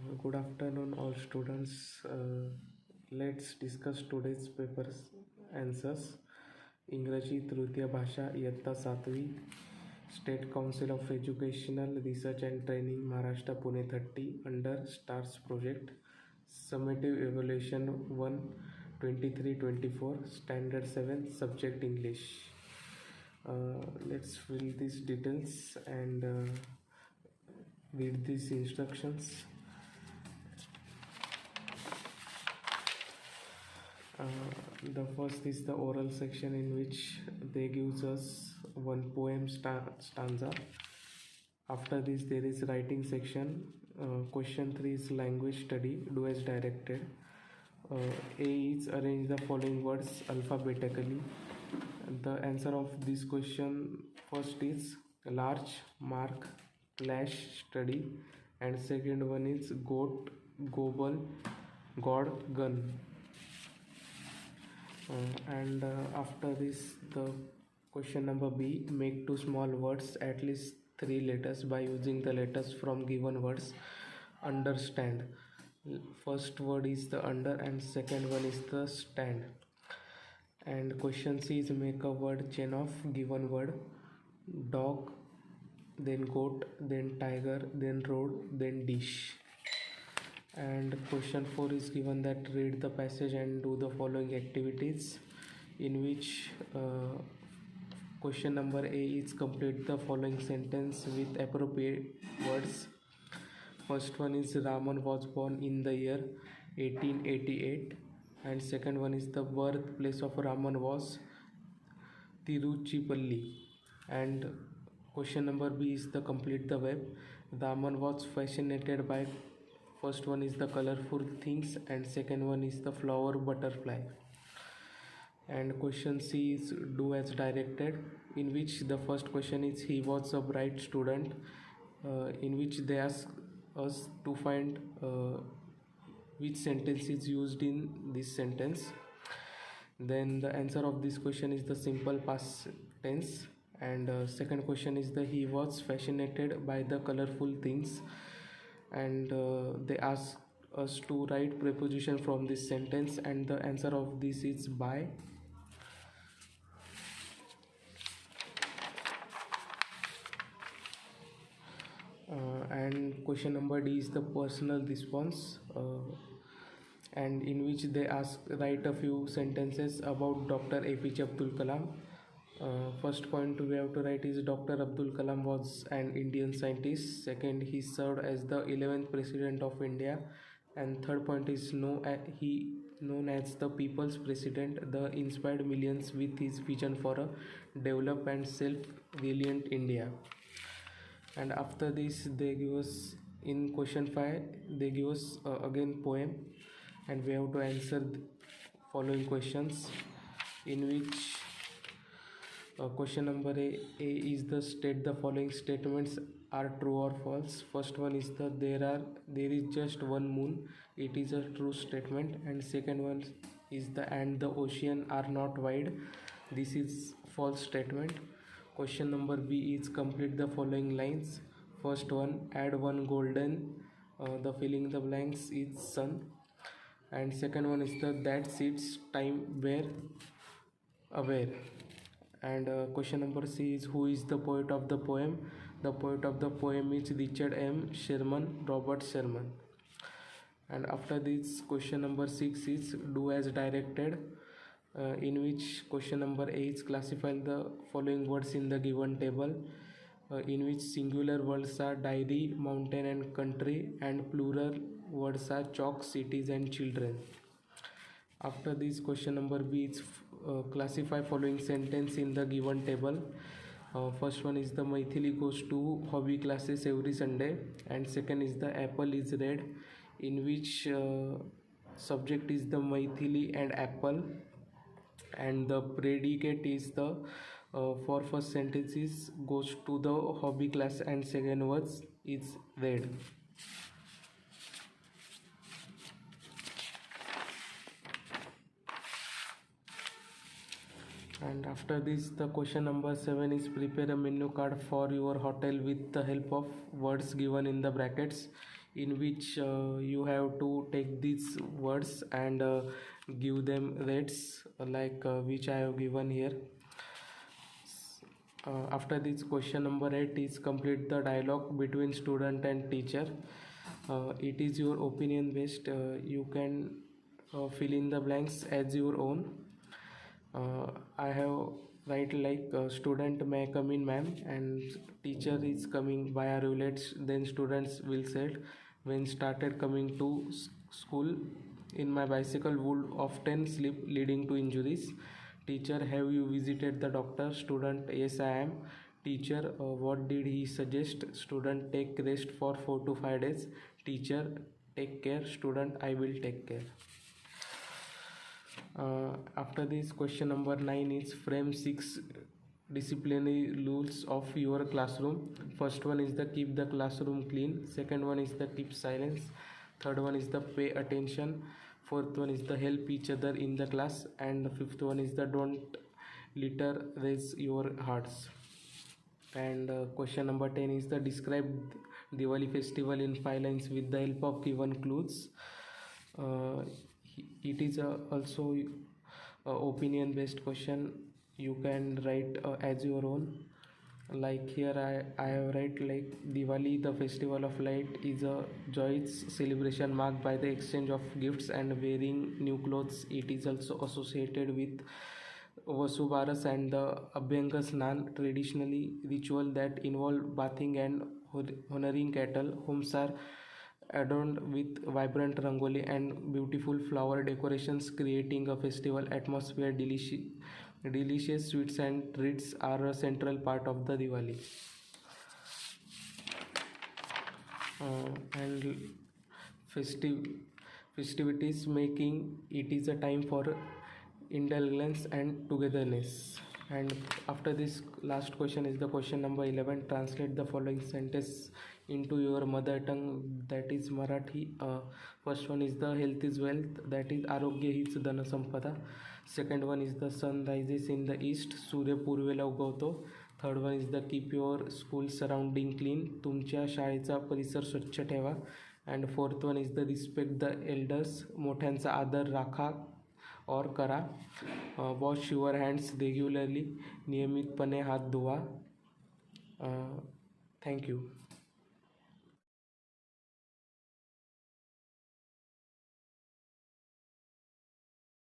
Good afternoon, all students. Let's discuss today's papers answers. इंग्रजी तृतीय भाषा इयत्ता 7वी, state council of educational research and training Maharashtra Pune 30 under stars project summative evaluation 1 23-24 standard 7 subject English. Let's fill these details and read these instructions. The first is the oral section, in which they gives us one poem stanza. After this there is writing section. Question 3 is language study, do as directed. A is arrange the following words alphabetically. The answer of this question first is large, mark, flash, study, and second one is goat, gobble, god, gun. And after this, the question number B, make two small words at least 3 letters by using the letters from given words. Understand. First word is the under and second one is the stand. And question C is make a word chain of given word: dog, then goat, then tiger, then road, then dish. And question 4 is given that read the passage and do the following activities, in which question number A is complete the following sentence with appropriate words. First one is Raman was born in the year 1888, and second one is the birthplace of Raman was Tiruchirappalli. And question number B is the complete the web. Raman was fascinated by, first one is the colorful things and second one is the flower butterfly. And question C is do as directed, in which the first question is he was a bright student, in which they ask us to find which sentence is used in this sentence. Then the answer of this question is the simple past tense. And second question is the he was fascinated by the colorful things, and they ask us to write preposition from this sentence, and the answer of this is by. And question number D is the personal response, and in which they ask write a few sentences about Dr. APJ Abdul Kalam. First point we have to write is Dr. Abdul Kalam was an Indian scientist. Second, he served as the 11th president of India. And third point is he known as the people's president, the inspired millions with his vision for a developed and self-reliant India. And after this they give us in question 5 they give us again poem, and we have to answer the following questions, in which question number A is the state the following statements are true or false. First one is the there is just one moon, it is a true statement. And second one is the and the ocean are not wide, this is false statement. Question number B is complete the following lines. First one, add one golden, the filling the blanks is sun. And second one is the that seats time where aware. And question number C is who is the poet of the poem. The poet of the poem is Richard M. Sherman, Robert Sherman. And after this question number 6 is do as directed, in which question number A is classify the following words in the given table, in which singular words are diary, mountain and country, and plural words are chalk, cities and children. After this question number B is classify following sentence in the given table. First one is the Maithili goes to hobby classes every Sunday, and second is the apple is red, in which subject is the Maithili and apple, and the predicate is the for first sentence is goes to the hobby class and second words is red. And after this the question number 7 is prepare a menu card for your hotel with the help of words given in the brackets, in which you have to take these words and give them rates like which I have given here. After this, question number 8 is complete the dialogue between student and teacher. It is your opinion based. You can fill in the blanks as your own. I have write like student may come in ma'am, and teacher is coming via roulette. Then students will said when started coming to school in my bicycle would often slip leading to injuries. Teacher, have you visited the doctor? Student, yes I am. Teacher, what did he suggest? Student, take rest for 4 to 5 days. Teacher, take care. Student, I will take care. After this, question number 9 is frame 6 disciplinary rules of your classroom. First one is the keep the classroom clean. Second one is the keep silence. Third one is the pay attention. Fourth one is the help each other in the class. And the fifth one is the don't litter, raise your hearts. And question number 10 is the describe Diwali festival in 5 lines with the help of given clues. It is also opinion based question. You can write as your own. Like here I have write like Diwali, the festival of light, is a joyous celebration marked by the exchange of gifts and wearing new clothes. It is also associated with Vasubaras and the Abhyanga Snan, traditionally ritual that involve bathing and honoring cattle. Homes are adorned with vibrant rangoli and beautiful flower decorations, creating a festival atmosphere. Delicious sweets and treats are a central part of the Diwali. And festive festivities making it is a time for indulgence and togetherness. And after this, last question is the question number 11. Translate the following sentence into your mother tongue, that is Marathi. First one is the health is wealth, that is arogya हीच धन संपदा. Second one is the sun rises in the east, सूर्य पूर्वेला उगवतो. Third one is the keep your school surrounding clean, तुमच्या शाळेचा परिसर स्वच्छ ठेवा. And fourth one is the respect the elders, मोठ्यांचा आदर राखा और करा. वॉश युअर हँड्स रेग्युलरली, नियमितपणे हात धुवा. थँक्यू.